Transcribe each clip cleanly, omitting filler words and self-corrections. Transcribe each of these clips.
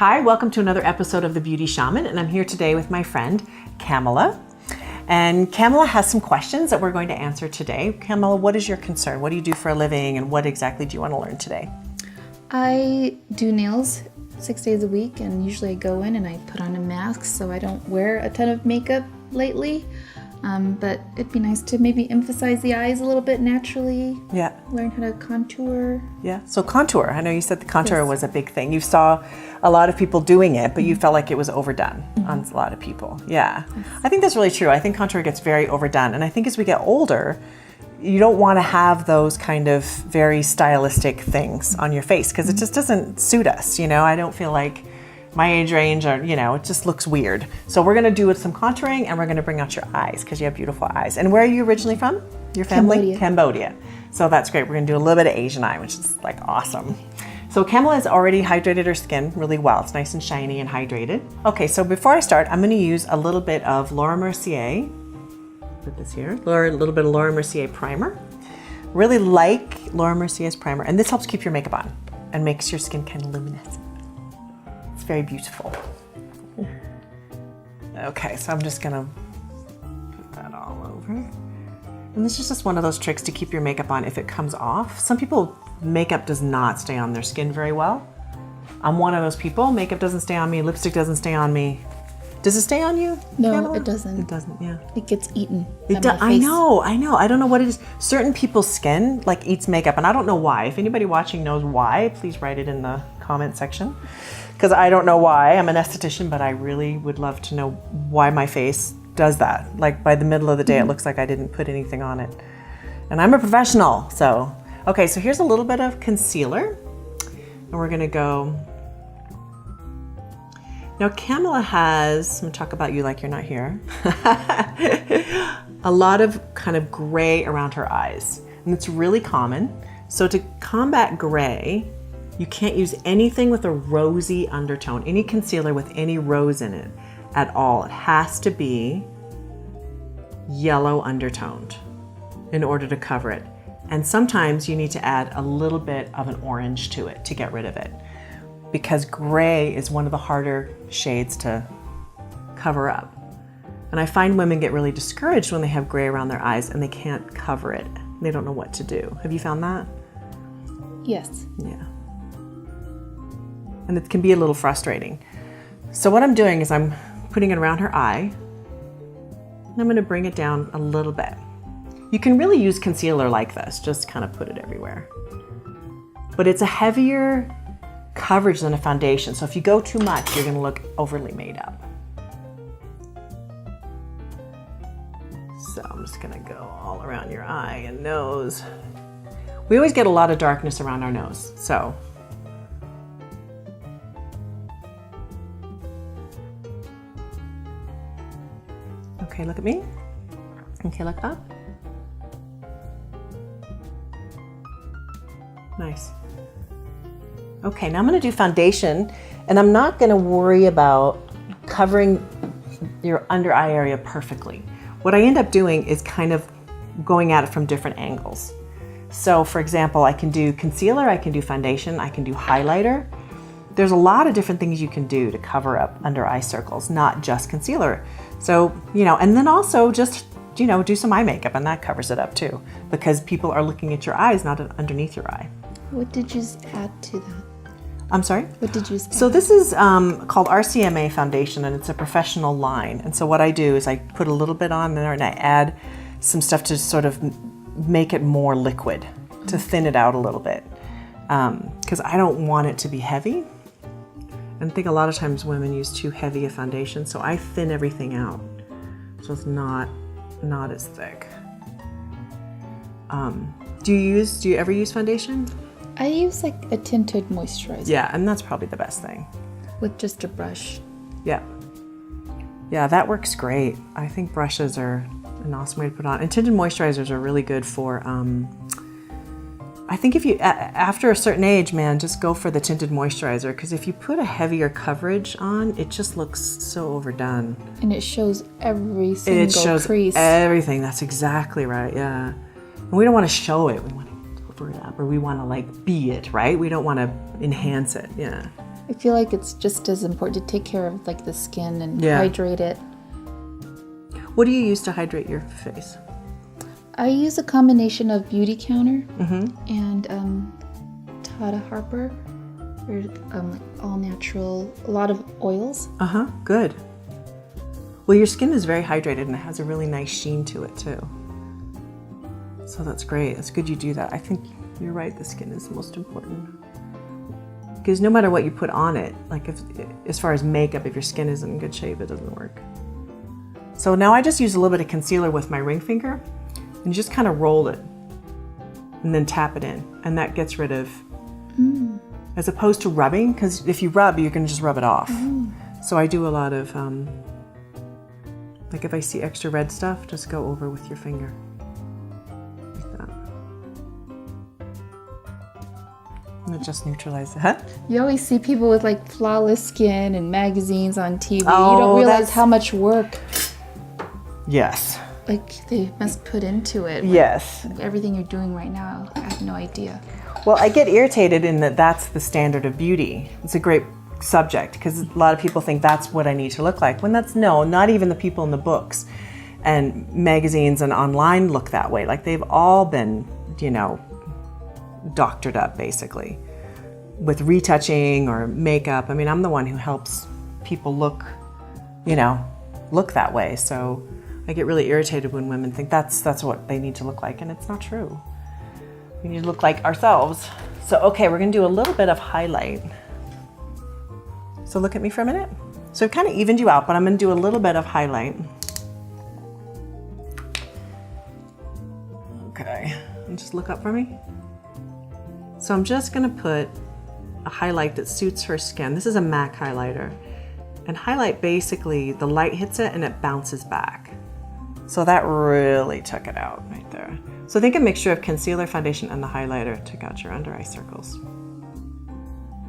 Hi, welcome to another episode of The Beauty Shaman, and I'm here today with my friend, Kamala. And Kamala has some questions that we're going to answer today. Kamala, what is your concern? What do you do for a living, and what exactly do you want to learn today? I do nails 6 days a week, and usually I go in and I put on a mask, so I don't wear a ton of makeup lately. But it'd be nice to maybe emphasize the eyes a little bit naturally. Yeah. Learn how to contour. Yeah. So contour. I know you said the contour was a big thing. You saw a lot of people doing it, but you felt like it was overdone on a lot of people. Yeah. Yes. I think that's really true. I think contour gets very overdone. And I think as we get older, you don't want to have those kind of very stylistic things on your face because it just doesn't suit us. You know, I don't feel like my age range or, it just looks weird. So we're going to do some contouring and we're going to bring out your eyes because you have beautiful eyes. And where are you originally from? Your family? Cambodia. So that's great. We're going to do a little bit of Asian eye, which is like awesome. So Kamala has already hydrated her skin really well. It's nice and shiny and hydrated. Okay, so before I start, I'm going to use a little bit of Laura Mercier. Put this here. A little bit of Laura Mercier primer. Really like Laura Mercier's primer. And this helps keep your makeup on and makes your skin kind of luminescent. It's very beautiful. Okay, so I'm just gonna put that all over. And this is just one of those tricks to keep your makeup on if it comes off. Some people, makeup does not stay on their skin very well. I'm one of those people. Makeup doesn't stay on me, lipstick doesn't stay on me. Does it stay on you? No, Kamala? it doesn't. It doesn't, yeah. It gets eaten. I know. I don't know what it is. Certain people's skin like eats makeup, and I don't know why. If anybody watching knows why, please write it in the comment section. Because I don't know why. I'm an esthetician, but I really would love to know why my face does that. Like by the middle of the day, it looks like I didn't put anything on it. And I'm a professional, so. Okay, so here's a little bit of concealer. And we're gonna go. Now Kamala has, I'm gonna talk about you like you're not here. A lot of kind of gray around her eyes. And it's really common. So to combat gray, you can't use anything with a rosy undertone, any concealer with any rose in it at all. It has to be yellow undertoned in order to cover it. And sometimes you need to add a little bit of an orange to it to get rid of it because gray is one of the harder shades to cover up. And I find women get really discouraged when they have gray around their eyes and they can't cover it. They don't know what to do. Have you found that? Yes. Yeah. And it can be a little frustrating. So what I'm doing is I'm putting it around her eye, and I'm going to bring it down a little bit. You can really use concealer like this, just kind of put it everywhere. But it's a heavier coverage than a foundation, so if you go too much, you're going to look overly made up. So I'm just going to go all around your eye and nose. We always get a lot of darkness around our nose, so. Okay, look at me. Okay, look up. Nice. Okay, now I'm going to do foundation, and I'm not going to worry about covering your under eye area perfectly. What I end up doing is kind of going at it from different angles. So, for example, I can do concealer, I can do foundation, I can do highlighter. There's a lot of different things you can do to cover up under eye circles, not just concealer. So, and then also just, do some eye makeup, and that covers it up too, because people are looking at your eyes, not underneath your eye. What did you add to that? I'm sorry? What did you add? So this is called RCMA foundation, and it's a professional line. And so what I do is I put a little bit on there and I add some stuff to sort of make it more liquid, to thin it out a little bit. Because I don't want it to be heavy. And I think a lot of times women use too heavy a foundation, so I thin everything out. So it's not as thick. Do you ever use foundation? I use like a tinted moisturizer. Yeah, and that's probably the best thing. With just a brush. Yeah. Yeah, that works great. I think brushes are an awesome way to put on. And tinted moisturizers are really good for, I think if you, after a certain age, man, just go for the tinted moisturizer, because if you put a heavier coverage on, it just looks so overdone. And it shows every single crease. It shows everything. That's exactly right, yeah. And we don't want to show it. We want to cover it up, or we want to like be it, right? We don't want to enhance it, yeah. I feel like it's just as important to take care of like the skin and Yeah. hydrate it. What do you use to hydrate your face? I use a combination of Beauty Counter and Tata Harper. They're like all natural, a lot of oils. Good. Well, your skin is very hydrated and it has a really nice sheen to it too. So that's great. It's good you do that. I think you're right. The skin is most important. Because no matter what you put on it, like as far as makeup, if your skin isn't in good shape, it doesn't work. So now I just use a little bit of concealer with my ring finger and just kind of roll it and then tap it in. And that gets rid of, as opposed to rubbing, because if you rub, you're going to just rub it off. So I do a lot of, like if I see extra red stuff, just go over with your finger. Like that. And it just neutralizes it. Huh? You always see people with like flawless skin and magazines on TV. Oh, you don't realize that's- how much work Yes. like they must put into it. Yes. Everything you're doing right now, I have no idea. Well, I get irritated in that that's the standard of beauty. It's a great subject because a lot of people think that's what I need to look like, when that's no, not even the people in the books and magazines and online look that way. Like they've all been, you know, doctored up basically with retouching or makeup. I mean, I'm the one who helps people look, you know, look that way. So I get really irritated when women think that's what they need to look like, and it's not true. We need to look like ourselves. So, okay, we're gonna do a little bit of highlight. So look at me for a minute. So I've kind of evened you out, but I'm gonna do a little bit of highlight. Okay, and just look up for me. So I'm just gonna put a highlight that suits her skin. This is a MAC highlighter. And highlight, basically, the light hits it and it bounces back. So that really took it out right there. So think a mixture of concealer, foundation, and the highlighter took out your under eye circles.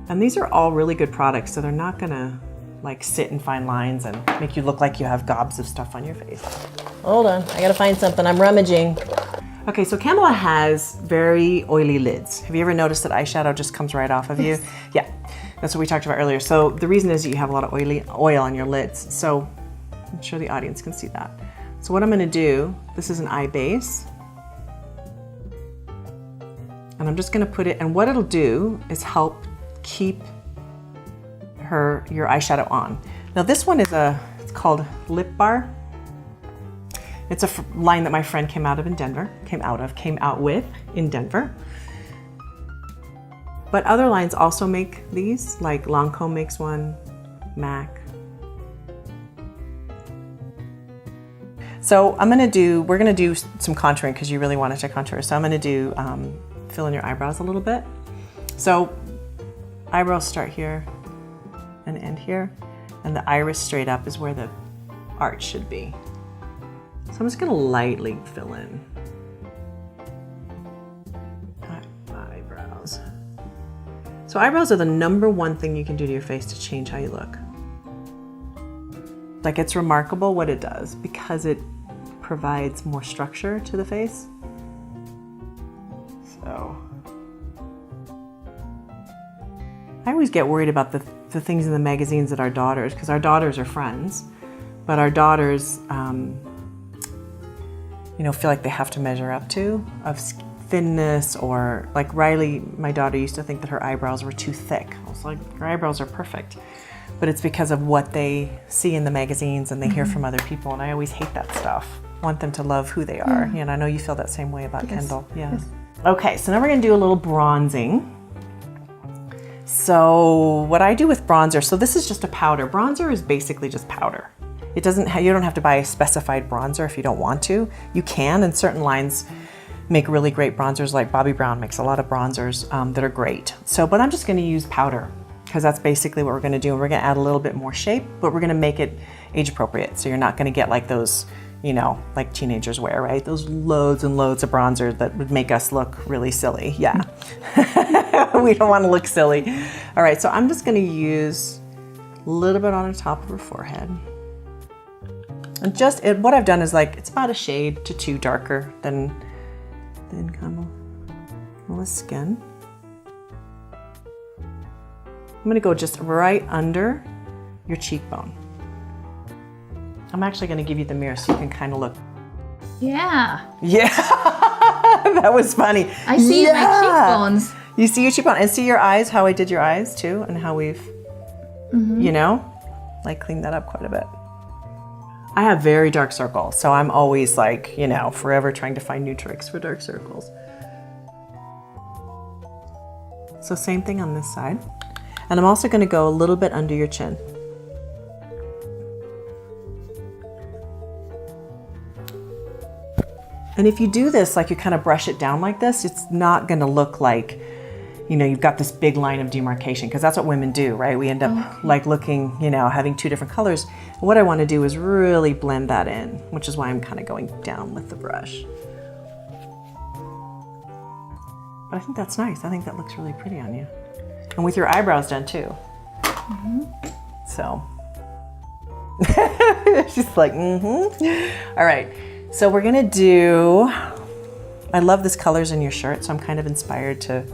And these are all really good products, so they're not gonna like sit in fine lines and make you look like you have gobs of stuff on your face. Hold on, I gotta find something, I'm rummaging. Okay, so Kamala has very oily lids. Have you ever noticed that eyeshadow just comes right off of you? Yeah, that's what we talked about earlier. So the reason is that you have a lot of oil on your lids. So I'm sure the audience can see that. So what I'm gonna do, this is an eye base. And I'm just gonna put it, and what it'll do is help keep your eyeshadow on. Now this one is it's called Lip Bar. It's a line that my friend came out with in Denver. But other lines also make these, like Lancome makes one, MAC. So we're gonna do some contouring because you really wanted to contour. So I'm gonna do, fill in your eyebrows a little bit. So eyebrows start here and end here, and the iris straight up is where the arch should be. So I'm just gonna lightly fill in eyebrows. So eyebrows are the #1 thing you can do to your face to change how you look. Like, it's remarkable what it does because it provides more structure to the face. So I always get worried about the things in the magazines that our daughters, because our daughters are friends, but our daughters, you know, feel like they have to measure up to, of thinness, or like Riley, my daughter, used to think that her eyebrows were too thick. I was like, her eyebrows are perfect. But it's because of what they see in the magazines and they hear from other people, and I always hate that stuff. I want them to love who they are. And I know you feel that same way about Kendall. Yeah. Yes. Okay, so now we're gonna do a little bronzing. So what I do with bronzer, so this is just a powder. Bronzer is basically just powder. It doesn't, you don't have to buy a specified bronzer if you don't want to. You can, and certain lines make really great bronzers, like Bobbi Brown makes a lot of bronzers that are great. So, but I'm just gonna use powder because that's basically what we're gonna do. And we're gonna add a little bit more shape, but we're gonna make it age appropriate. So you're not gonna get like those, you know, like teenagers wear, right? Those loads and loads of bronzer that would make us look really silly. Yeah, we don't wanna look silly. All right, so I'm just gonna use a little bit on the top of her forehead. And what I've done is like, it's about a shade to 2 darker than Kamala's skin. I'm gonna go just right under your cheekbone. I'm actually gonna give you the mirror so you can kind of look. Yeah. Yeah, that was funny. I see my cheekbones. You see your cheekbone and see your eyes, how I did your eyes too, and how we've, you know, like cleaned that up quite a bit. I have very dark circles, so I'm always like, you know, forever trying to find new tricks for dark circles. So same thing on this side. And I'm also gonna go a little bit under your chin. And if you do this, like you kind of brush it down like this, it's not gonna look like, you know, you've got this big line of demarcation, because that's what women do, right? We end up like looking, you know, having two different colors. And what I wanna do is really blend that in, which is why I'm kind of going down with the brush. But I think that's nice. I think that looks really pretty on you. And with your eyebrows done too. So, she's like, All right, so we're gonna do, I love this colors in your shirt, so I'm kind of inspired to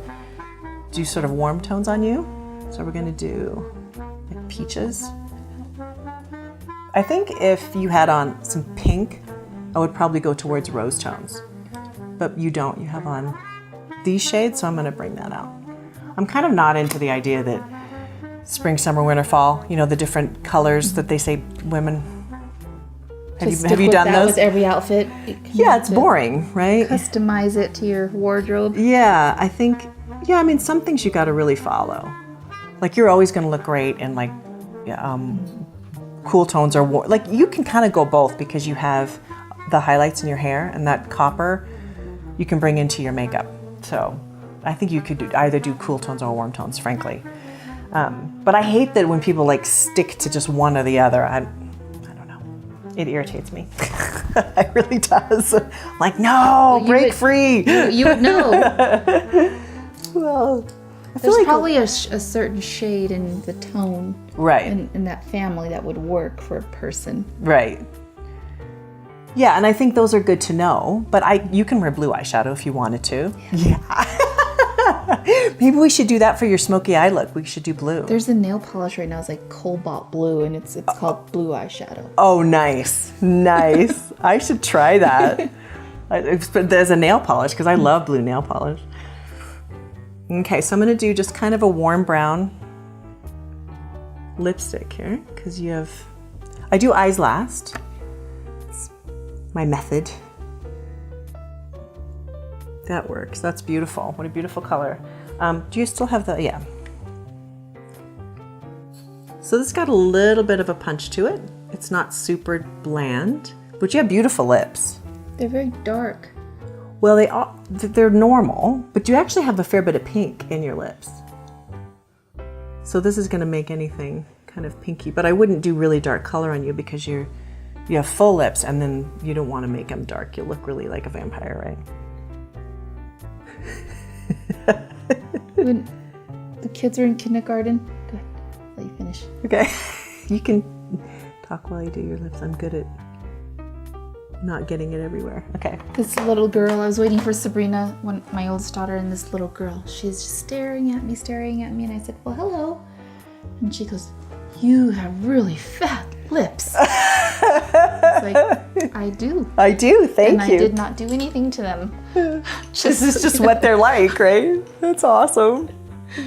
do sort of warm tones on you. So we're gonna do like peaches. I think if you had on some pink, I would probably go towards rose tones, but you don't, you have on these shades, so I'm gonna bring that out. I'm kind of not into the idea that spring, summer, winter, fall, you know, the different colors that they say women, have you done those? With every outfit? Yeah, it's boring, right? Customize it to your wardrobe. Yeah, I think, yeah, I mean, some things you gotta really follow. Like you're always gonna look great in like cool tones or like you can kind of go both because you have the highlights in your hair and that copper you can bring into your makeup. So I think you could either do cool tones or warm tones, frankly. But I hate that when people like stick to just one or the other. I don't know. It irritates me. It really does. Like, no, break free. You would know. Well, I feel There's like probably a certain shade in the tone, right, in that family that would work for a person. Right. Yeah, and I think those are good to know, but you can wear blue eyeshadow if you wanted to. Yeah. Maybe we should do that for your smoky eye look. We should do blue. There's a nail polish right now. It's like cobalt blue, and it's called blue eyeshadow. Oh, nice. Nice. I should try that. There's a nail polish, because I love blue nail polish. Okay, so I'm going to do just kind of a warm brown lipstick here, because I do eyes last. It's my method. That works. That's beautiful. What a beautiful color. Do you still have yeah. So this got a little bit of a punch to it. It's not super bland, but you have beautiful lips. They're very dark. Well, they're normal, but you actually have a fair bit of pink in your lips. So this is going to make anything kind of pinky, but I wouldn't do really dark color on you because you have full lips, and then you don't want to make them dark. You look really like a vampire, right? When the kids are in kindergarten, go ahead, let you finish. Okay, you can talk while I do your lips. I'm good at not getting it everywhere. Okay. This little girl, I was waiting for Sabrina, my oldest daughter, and this little girl, she's just staring at me, and I said, well, hello. And she goes, you have really fat lips. It's like, I do. I do, thank you. And I did not do anything to them. This is just what they're like, right? That's awesome.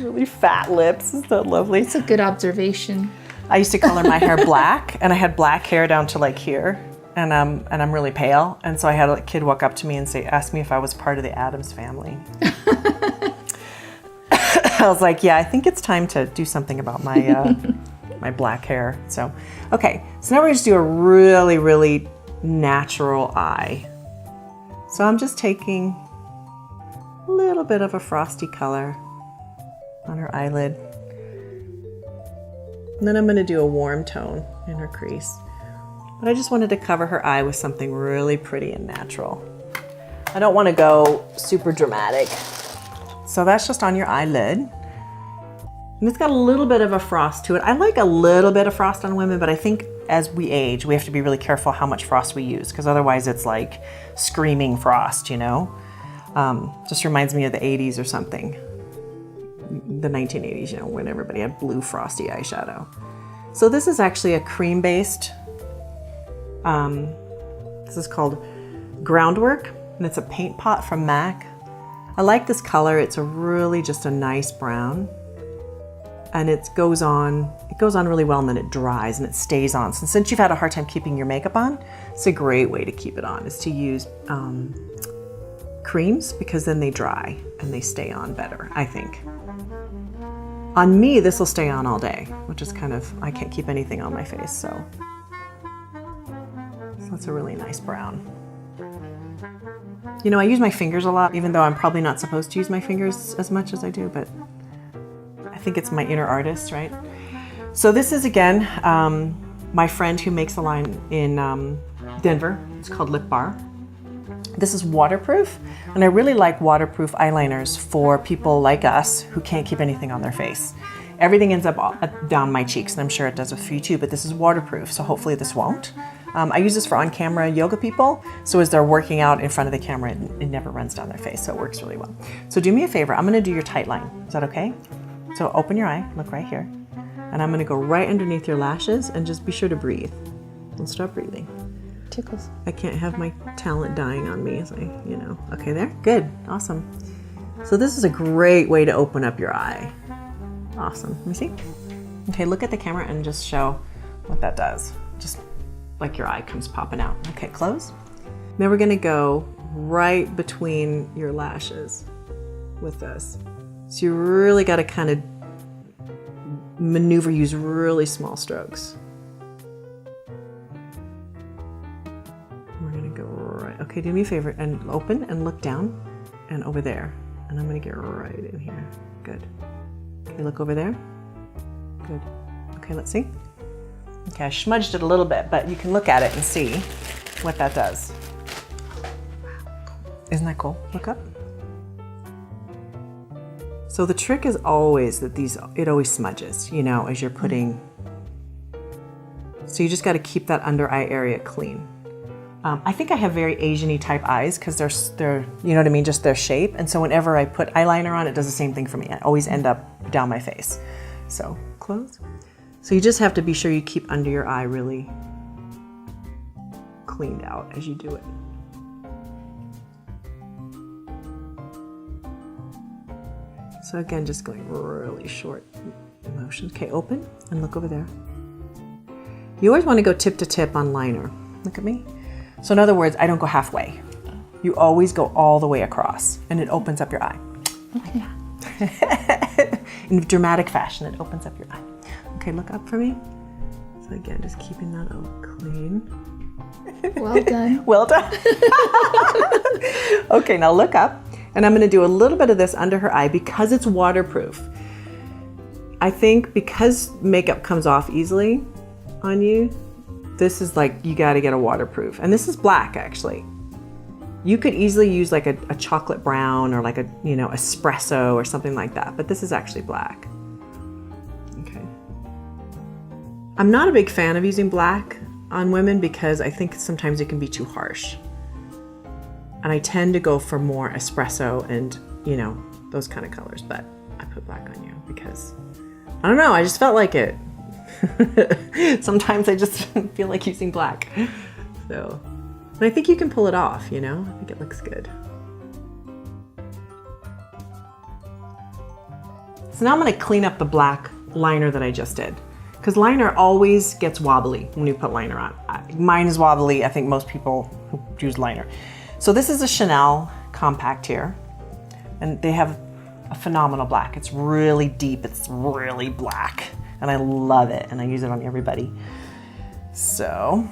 Really fat lips, isn't that lovely? It's a good observation. I used to color my hair black, and I had black hair down to like here. And I'm really pale, and so I had a kid walk up to me and ask me if I was part of the Addams family. I was like, yeah, I think it's time to do something about my my black hair. So, okay, so now we're just do a really, really natural eye. So I'm just taking a little bit of a frosty color on her eyelid, and then I'm going to do a warm tone in her crease. But I just wanted to cover her eye with something really pretty and natural. I don't want to go super dramatic. So that's just on your eyelid. And it's got a little bit of a frost to it. I like a little bit of frost on women, but I think as we age, we have to be really careful how much frost we use, because otherwise it's like screaming frost, you know? Just reminds me of the 80s or something. the 1980s, you know, when everybody had blue frosty eyeshadow. So this is actually a cream-based, this is called Groundwork, and it's a paint pot from MAC. I like this color. It's a really just a nice brown, and it goes on really well, and then it dries and it stays on. So since you've had a hard time keeping your makeup on, it's a great way to keep it on, is to use creams, because then they dry and they stay on better, I think. On me, this will stay on all day, which is kind of, I can't keep anything on my face, so that's a really nice brown. You know, I use my fingers a lot, even though I'm probably not supposed to use my fingers as much as I do, but I think it's my inner artist, right? So this is, again, my friend who makes a line in Denver. It's called Lip Bar. This is waterproof, and I really like waterproof eyeliners for people like us who can't keep anything on their face. Everything ends up down my cheeks, and I'm sure it does with you too, but this is waterproof, so hopefully this won't. I use this for on-camera yoga people, so as they're working out in front of the camera, it never runs down their face, so it works really well. So do me a favor, I'm gonna do your tight line. Is that okay? So open your eye, look right here, and I'm gonna go right underneath your lashes, and just be sure to breathe. Don't stop breathing. Tickles. I can't have my talent dying on me, as okay, there, good, awesome. So this is a great way to open up your eye. Awesome, let me see. Okay, look at the camera and just show what that does. Just like your eye comes popping out. Okay, close. Now we're gonna go right between your lashes with this. So you really gotta kind of maneuver, use really small strokes. We're gonna go right, okay, do me a favor and open and look down and over there. And I'm gonna get right in here, good. Okay, look over there, good. Okay, let's see. Okay, I smudged it a little bit, but you can look at it and see what that does. Isn't that cool? Look up. So the trick is always that it always smudges, you know, as you're putting. So you just got to keep that under eye area clean. I think I have very Asian-y type eyes because they're, you know what I mean, just their shape. And so whenever I put eyeliner on, it does the same thing for me. I always end up down my face. So close. So you just have to be sure you keep under your eye really cleaned out as you do it. So again, just going really short motions. Okay, open and look over there. You always want to go tip to tip on liner. Look at me. So in other words, I don't go halfway. You always go all the way across, and it opens up your eye. Okay. In dramatic fashion, it opens up your eye. Okay, look up for me. So again, just keeping that all clean. Well done. Well done. Okay, now look up, and I'm gonna do a little bit of this under her eye because it's waterproof. I think because makeup comes off easily on you, this is like, you gotta get a waterproof. And this is black, actually. You could easily use like a chocolate brown or like a, you know, espresso or something like that, but this is actually black. Okay. I'm not a big fan of using black on women because I think sometimes it can be too harsh. And I tend to go for more espresso and, you know, those kind of colors, but I put black on you because, I don't know, I just felt like it. Sometimes I just feel like using black. So, and I think you can pull it off, you know? I think it looks good. So now I'm gonna clean up the black liner that I just did. Because liner always gets wobbly when you put liner on. Mine is wobbly, I think most people who use liner. So this is a Chanel compact here. And they have a phenomenal black. It's really deep, it's really black. And I love it, and I use it on everybody. So,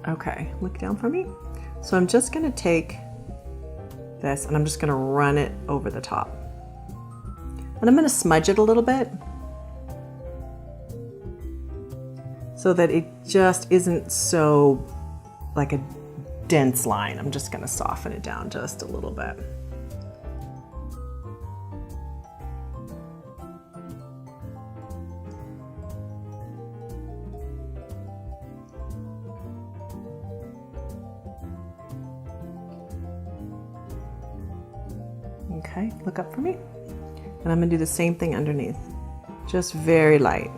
okay, look down for me. So I'm just gonna take this and I'm just gonna run it over the top. And I'm gonna smudge it a little bit so that it just isn't so like a dense line. I'm just gonna soften it down just a little bit. Okay, look up for me. And I'm gonna do the same thing underneath. Just very light.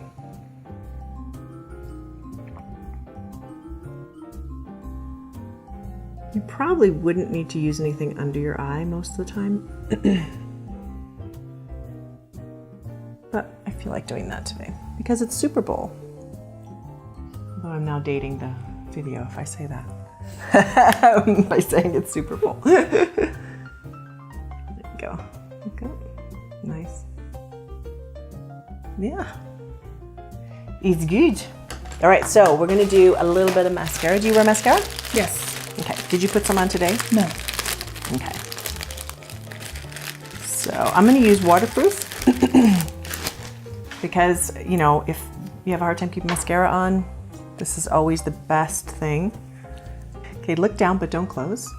You probably wouldn't need to use anything under your eye most of the time. But I feel like doing that today because it's Super Bowl. Although I'm now dating the video if I say that. By saying it's Super Bowl. There you go. Okay. Nice. Yeah. It's good. All right, so we're gonna do a little bit of mascara. Do you wear mascara? Yes. Okay. Did you put some on today? No. Okay. So I'm gonna use waterproof because, you know, if you have a hard time keeping mascara on, this is always the best thing. Okay, look down but don't close.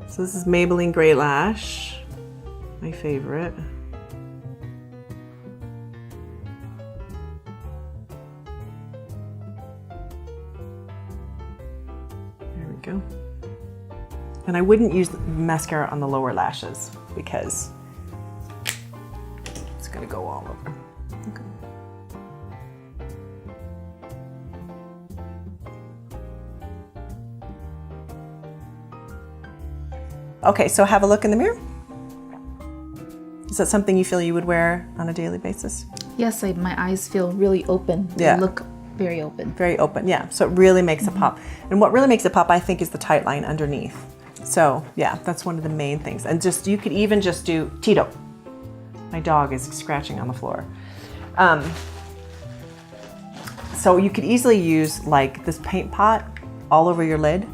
So this is Maybelline Gray Lash, my favorite. There we go. And I wouldn't use mascara on the lower lashes because it's gonna go all over. Okay. Okay, so have a look in the mirror. Is that something you feel you would wear on a daily basis? Yes, my eyes feel really open. Yeah. They look very open. Very open, yeah. So it really makes it pop. And what really makes it pop, I think, is the tight line underneath. So yeah, that's one of the main things. And just, you could even just do, Tito. My dog is scratching on the floor. So you could easily use like this paint pot all over your lid.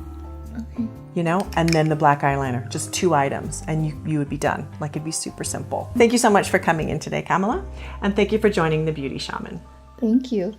Okay. You know, and then the black eyeliner, just 2 items, and you would be done. Like, it'd be super simple. Thank you so much for coming in today, Kamala, and thank you for joining the Beauty Shaman. Thank you.